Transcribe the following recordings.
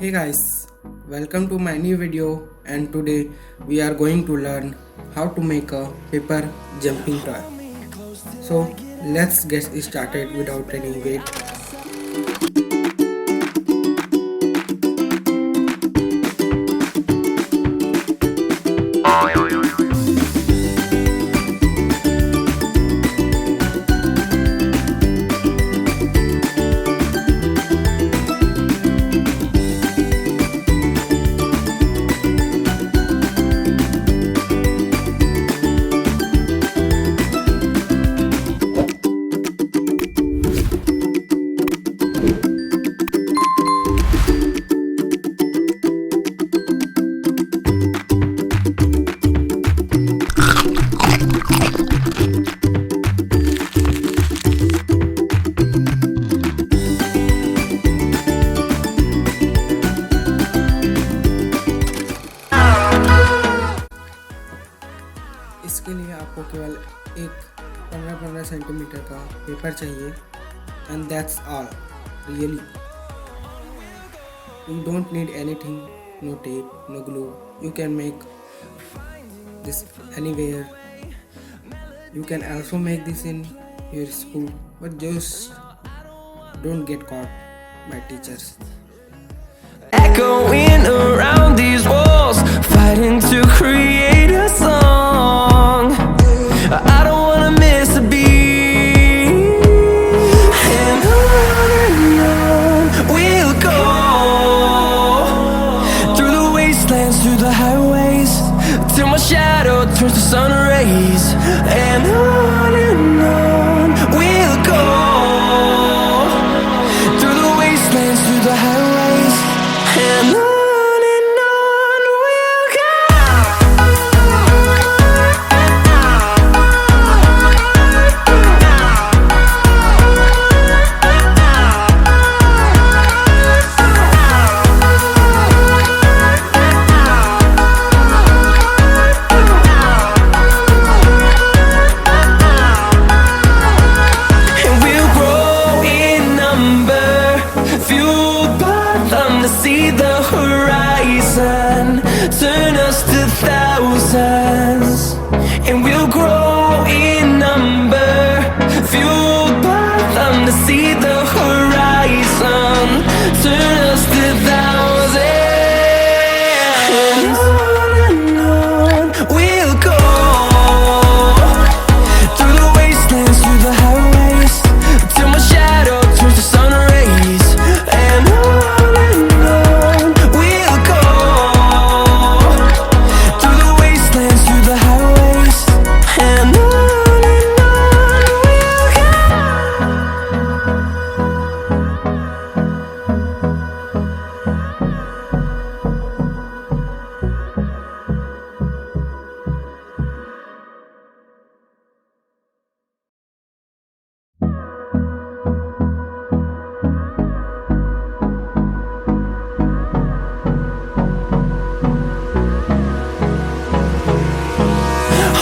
Hey guys, welcome to my new video, and today we are going to learn how to make a paper jumping toy. So let's get started without any wait. इसके लिए आपको केवल एक 15-15 centimetre का paper चाहिए and that's all really you don't need anything, no tape, no glue. You can make this anywhere. You can also make this in your school, but just don't get caught by teachers. Echoing around these walls, fighting to create a song. I don't wanna miss a beat. And on we'll go, through the wastelands, through the highways, till my shadow turns to sun rays. And on we'll go, through the wastelands, through the highways. And on we'll go. And we'll grow in number, fueled by them to see the horizon, turn us to thousands. And we'll grow in number, fueled by them to see the horizon, turn us to thousands. And on we'll go, through the wastelands, through the highways, till my shadow turns to sun rays. And on we'll go, through the wastelands, through the highways. And on we'll go.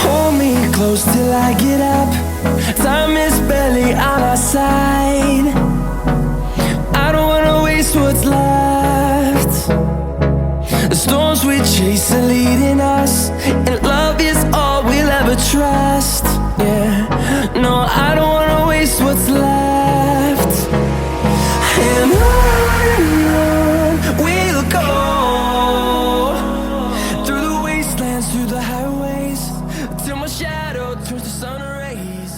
Hold me close till I get up. Time is barely on our side. I don't wanna waste what's left. The storms we chase are leading us, and love is all we'll ever trust. Yeah, no, I don't wanna waste what's left. And on we'll go, through the wastelands, through the highways, till my shadow turns to sun rays.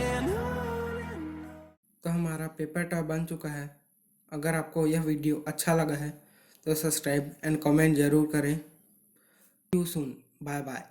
And तो हमारा paper top बन चुका है. अगर आपको यह video अच्छा लगा है तो सब्सक्राइब एंड कमेंट ज़रूर करें. See you soon. Bye bye.